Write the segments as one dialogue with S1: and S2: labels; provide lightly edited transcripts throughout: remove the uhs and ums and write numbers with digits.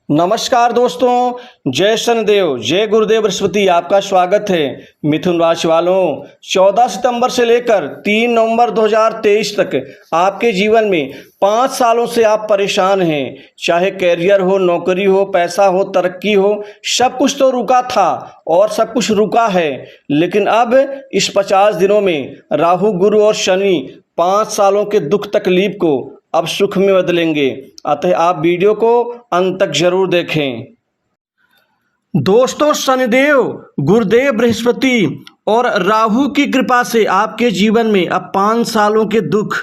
S1: नमस्कार दोस्तों, जय शनिदेव, जय गुरुदेव बृहस्पति। आपका स्वागत है। मिथुन राशि वालों, 14 सितंबर से लेकर 3 नवंबर 2023 तक आपके जीवन में 5 सालों से आप परेशान हैं। चाहे कैरियर हो, नौकरी हो, पैसा हो, तरक्की हो, सब कुछ तो रुका था और सब कुछ रुका है। लेकिन अब इस 50 दिनों में राहु, गुरु और शनि 5 सालों के दुख तकलीफ को अब सुख में बदलेंगे। अतः आप वीडियो को अंत तक जरूर देखें। दोस्तों, शनिदेव, गुरुदेव बृहस्पति और राहु की कृपा से आपके जीवन में अब 5 सालों के दुख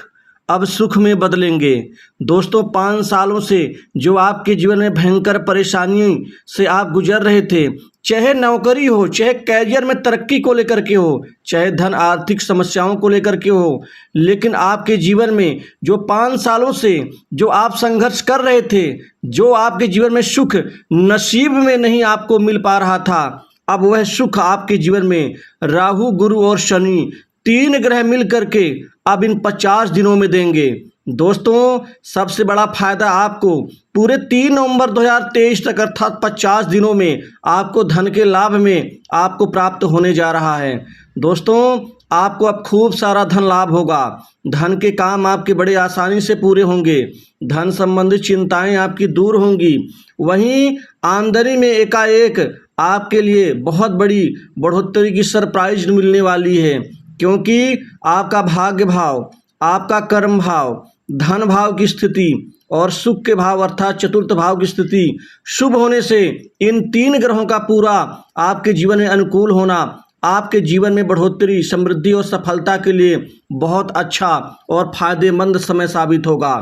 S1: अब सुख में बदलेंगे। दोस्तों, 5 सालों से जो आपके जीवन में भयंकर परेशानी से आप गुजर रहे थे, चाहे नौकरी हो, चाहे कैरियर में तरक्की को लेकर के हो, चाहे धन आर्थिक समस्याओं को लेकर के हो, लेकिन आपके जीवन में जो 5 सालों से जो आप संघर्ष कर रहे थे, जो आपके जीवन में सुख नसीब में नहीं आपको मिल पा रहा था, अब वह सुख आपके जीवन में राहु, गुरु और शनि 3 ग्रह मिल करके अब इन 50 दिनों में देंगे। दोस्तों, सबसे बड़ा फायदा आपको पूरे 3 नवंबर 2023 तक अर्थात 50 दिनों में आपको धन के लाभ में आपको प्राप्त होने जा रहा है। दोस्तों, आपको अब खूब सारा धन लाभ होगा। धन के काम आपके बड़े आसानी से पूरे होंगे। धन संबंधित चिंताएं आपकी दूर होंगी। वहीं आमदनी में एकाएक आपके लिए बहुत बड़ी बढ़ोतरी की सरप्राइज मिलने वाली है, क्योंकि आपका भाग्य भाव, आपका कर्म भाव, धन भाव की स्थिति और सुख के भाव अर्थात चतुर्थ भाव की स्थिति शुभ होने से इन 3 ग्रहों का पूरा आपके जीवन में अनुकूल होना आपके जीवन में बढ़ोतरी, समृद्धि और सफलता के लिए बहुत अच्छा और फायदेमंद समय साबित होगा।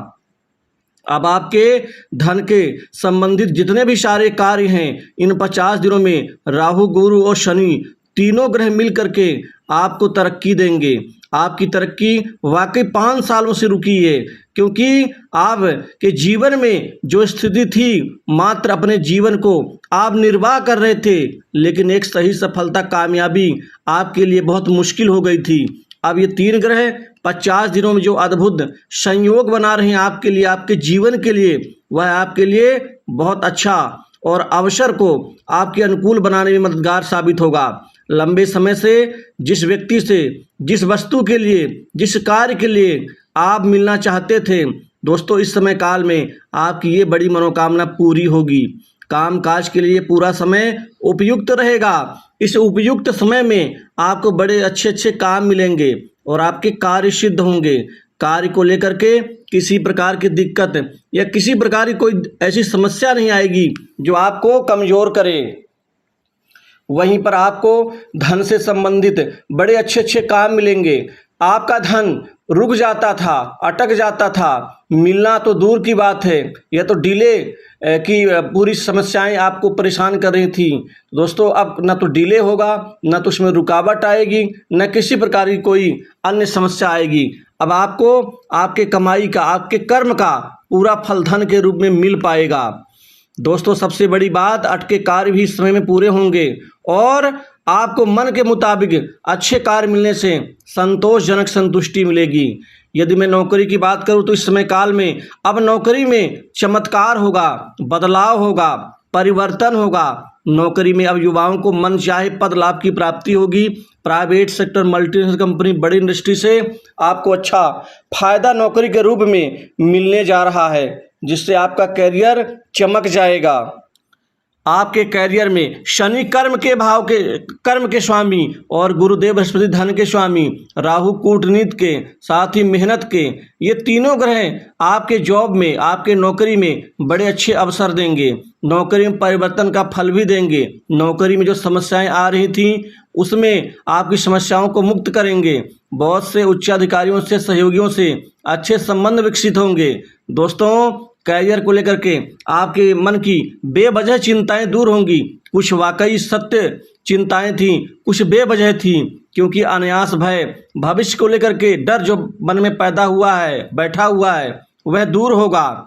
S1: अब आपके धन के संबंधित जितने भी सारे कार्य हैं, इन 50 दिनों में राहु, गुरु और शनि तीनों ग्रह मिल करके आपको तरक्की देंगे। आपकी तरक्की वाकई 5 सालों से रुकी है, क्योंकि आपके जीवन में जो स्थिति थी, मात्र अपने जीवन को आप निर्वाह कर रहे थे, लेकिन एक सही सफलता, कामयाबी आपके लिए बहुत मुश्किल हो गई थी। अब ये 3 ग्रह 50 दिनों में जो अद्भुत संयोग बना रहे हैं आपके लिए, आपके जीवन के लिए, वह आपके लिए बहुत अच्छा और अवसर को आपके अनुकूल बनाने में मददगार साबित होगा। लंबे समय से जिस व्यक्ति से, जिस वस्तु के लिए, जिस कार्य के लिए आप मिलना चाहते थे, दोस्तों, इस समय काल में आपकी ये बड़ी मनोकामना पूरी होगी। काम काज के लिए पूरा समय उपयुक्त रहेगा। इस उपयुक्त समय में आपको बड़े अच्छे अच्छे काम मिलेंगे और आपके कार्य सिद्ध होंगे। कार्य को लेकर के किसी प्रकार की दिक्कत या किसी प्रकार की कोई ऐसी समस्या नहीं आएगी जो आपको कमजोर करे। वहीं पर आपको धन से संबंधित बड़े अच्छे अच्छे काम मिलेंगे। आपका धन रुक जाता था, अटक जाता था, मिलना तो दूर की बात है, यह तो डिले की पूरी समस्याएं आपको परेशान कर रही थी। दोस्तों, अब न तो डिले होगा, न तो उसमें रुकावट आएगी, न किसी प्रकार की कोई अन्य समस्या आएगी। अब आपको आपके कमाई का, आपके कर्म का पूरा फल धन के रूप में मिल पाएगा। दोस्तों, सबसे बड़ी बात, अटके कार्य भी इस समय में पूरे होंगे और आपको मन के मुताबिक अच्छे कार्य मिलने से संतोषजनक संतुष्टि मिलेगी। यदि मैं नौकरी की बात करूं तो इस समय काल में अब नौकरी में चमत्कार होगा, बदलाव होगा, परिवर्तन होगा। नौकरी में अब युवाओं को मन चाहे पद लाभ की प्राप्ति होगी। प्राइवेट सेक्टर, मल्टीनेशनल कंपनी, बड़ी इंडस्ट्री से आपको अच्छा फायदा नौकरी के रूप में मिलने जा रहा है, जिससे आपका कैरियर चमक जाएगा। आपके कैरियर में शनि कर्म के स्वामी और गुरुदेव बृहस्पति धन के स्वामी, राहु कूटनीति के, साथ ही मेहनत के, ये तीनों ग्रह आपके जॉब में, आपके नौकरी में बड़े अच्छे अवसर देंगे। नौकरी में परिवर्तन का फल भी देंगे। नौकरी में जो समस्याएं आ रही थी, उसमें आपकी समस्याओं को मुक्त करेंगे। बहुत से उच्चाधिकारियों से, सहयोगियों से अच्छे संबंध विकसित होंगे। दोस्तों, कैरियर को लेकर के आपके मन की बेवजह चिंताएं दूर होंगी। कुछ वाकई सत्य चिंताएं थीं, कुछ बेवजह थीं, क्योंकि अनायास भय, भविष्य को लेकर के डर जो मन में पैदा हुआ है, बैठा हुआ है, वह दूर होगा।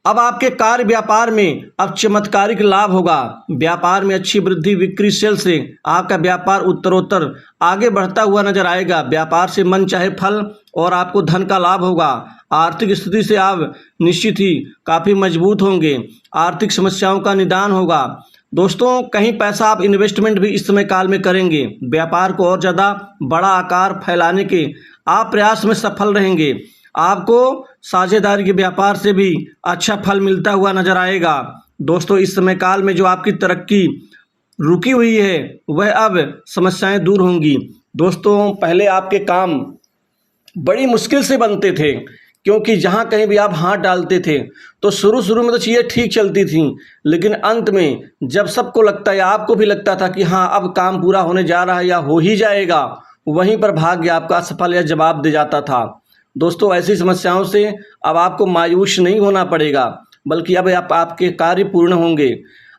S1: अब आपके कार्य व्यापार में अब चमत्कारिक लाभ होगा। व्यापार में अच्छी वृद्धि, बिक्री, सेल से आपका व्यापार उत्तरोत्तर आगे बढ़ता हुआ नजर आएगा। व्यापार से मन चाहे फल और आपको धन का लाभ होगा। आर्थिक स्थिति से आप निश्चित ही काफ़ी मजबूत होंगे। आर्थिक समस्याओं का निदान होगा। दोस्तों, कहीं पैसा आप इन्वेस्टमेंट भी इस समय काल में करेंगे। व्यापार को और ज़्यादा बड़ा आकार फैलाने के आप प्रयास में सफल रहेंगे। आपको साझेदारी के व्यापार से भी अच्छा फल मिलता हुआ नजर आएगा। दोस्तों, इस समय काल में जो आपकी तरक्की रुकी हुई है वह अब समस्याएं दूर होंगी। दोस्तों, पहले आपके काम बड़ी मुश्किल से बनते थे, क्योंकि जहाँ कहीं भी आप हाथ डालते थे तो शुरू में तो चीज़ें ठीक चलती थीं, लेकिन अंत में जब सबको लगता है, आपको भी लगता था कि हाँ अब काम पूरा होने जा रहा है या हो ही जाएगा, वहीं पर भाग्य आपका असफल या जवाब दे जाता था। दोस्तों, ऐसी समस्याओं से अब आपको मायूस नहीं होना पड़ेगा, बल्कि अब आपके कार्य पूर्ण होंगे।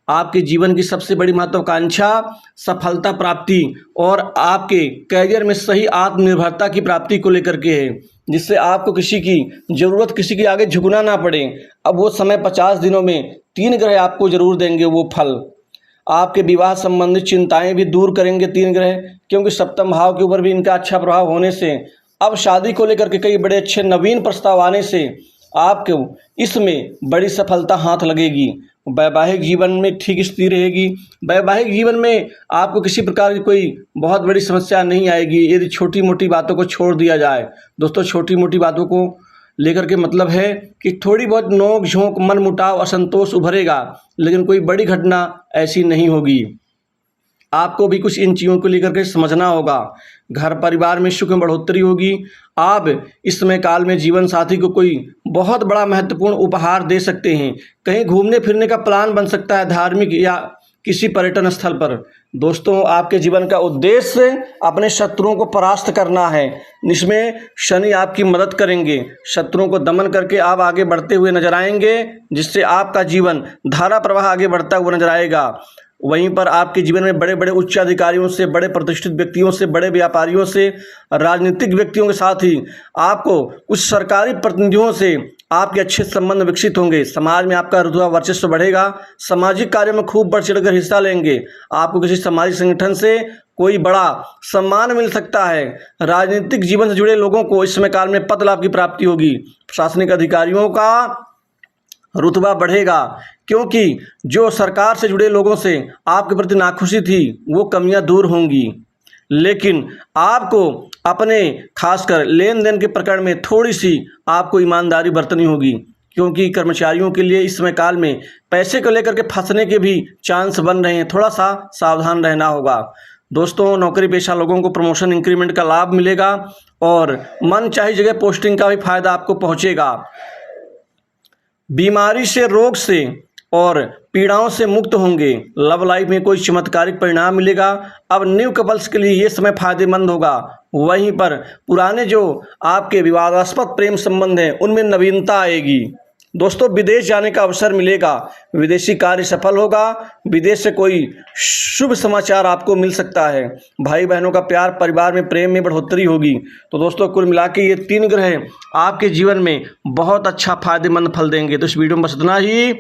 S1: आपके जीवन की सबसे बड़ी महत्वाकांक्षा सफलता प्राप्ति और आपके करियर में सही आत्मनिर्भरता की प्राप्ति को लेकर के है, जिससे आपको किसी की ज़रूरत, किसी के आगे झुकना ना पड़े। अब वो समय 50 दिनों में 3 ग्रह आपको ज़रूर देंगे वो फल। आपके विवाह संबंधित चिंताएं भी दूर करेंगे 3 ग्रह, क्योंकि सप्तम भाव के ऊपर भी इनका अच्छा प्रभाव होने से अब शादी को लेकर के कई बड़े अच्छे नवीन प्रस्ताव आने से आपको इसमें बड़ी सफलता हाथ लगेगी। वैवाहिक जीवन में ठीक स्थिति रहेगी। वैवाहिक जीवन में आपको किसी प्रकार की कोई बहुत बड़ी समस्या नहीं आएगी, यदि छोटी मोटी बातों को छोड़ दिया जाए। दोस्तों, छोटी मोटी बातों को लेकर के मतलब है कि थोड़ी बहुत नोक झोंक, मन मुटाव, असंतोष उभरेगा, लेकिन कोई बड़ी घटना ऐसी नहीं होगी। आपको भी कुछ इन चीज़ों को लेकर के समझना होगा। घर परिवार में सुख में बढ़ोतरी होगी। आप इस समय काल में जीवन साथी को कोई बहुत बड़ा महत्वपूर्ण उपहार दे सकते हैं। कहीं घूमने फिरने का प्लान बन सकता है, धार्मिक या किसी पर्यटन स्थल पर। दोस्तों, आपके जीवन का उद्देश्य अपने शत्रुओं को परास्त करना है। इसमें शनि आपकी मदद करेंगे। शत्रुओं को दमन करके आप आगे बढ़ते हुए नजर आएंगे, जिससे आपका जीवन धारा प्रवाह आगे बढ़ता हुआ नजर आएगा। वहीं पर आपके जीवन में बड़े बड़े उच्च अधिकारियों से, बड़े प्रतिष्ठित व्यक्तियों से, बड़े व्यापारियों से, राजनीतिक व्यक्तियों के साथ ही आपको कुछ सरकारी प्रतिनिधियों से आपके अच्छे संबंध विकसित होंगे। समाज में आपका रुतबा वर्चस्व बढ़ेगा। सामाजिक कार्यों में खूब बढ़ चढ़कर हिस्सा लेंगे। आपको किसी सामाजिक संगठन से कोई बड़ा सम्मान मिल सकता है। राजनीतिक जीवन से जुड़े लोगों को इस समय काल में पद लाभ की प्राप्ति होगी। प्रशासनिक अधिकारियों का रुतबा बढ़ेगा, क्योंकि जो सरकार से जुड़े लोगों से आपके प्रति नाखुशी थी वो कमियां दूर होंगी। लेकिन आपको अपने खासकर लेन देन के प्रकरण में थोड़ी सी आपको ईमानदारी बरतनी होगी, क्योंकि कर्मचारियों के लिए इस समय काल में पैसे को लेकर के फंसने के भी चांस बन रहे हैं। थोड़ा सा सावधान रहना होगा। दोस्तों, नौकरी पेशा लोगों को प्रमोशन इंक्रीमेंट का लाभ मिलेगा और मन चाही जगह पोस्टिंग का भी फायदा आपको पहुंचेगा। बीमारी से, रोग से और पीड़ाओं से मुक्त होंगे। लव लाइफ में कोई चमत्कारिक परिणाम मिलेगा। अब न्यू कपल्स के लिए ये समय फायदेमंद होगा। वहीं पर पुराने जो आपके विवादास्पद प्रेम संबंध हैं उनमें नवीनता आएगी। दोस्तों, विदेश जाने का अवसर मिलेगा। विदेशी कार्य सफल होगा। विदेश से कोई शुभ समाचार आपको मिल सकता है। भाई बहनों का प्यार, परिवार में प्रेम में बढ़ोतरी होगी। तो दोस्तों, कुल मिला के ये 3 ग्रह आपके जीवन में बहुत अच्छा फायदेमंद फल देंगे। तो इस वीडियो में बस इतना ही।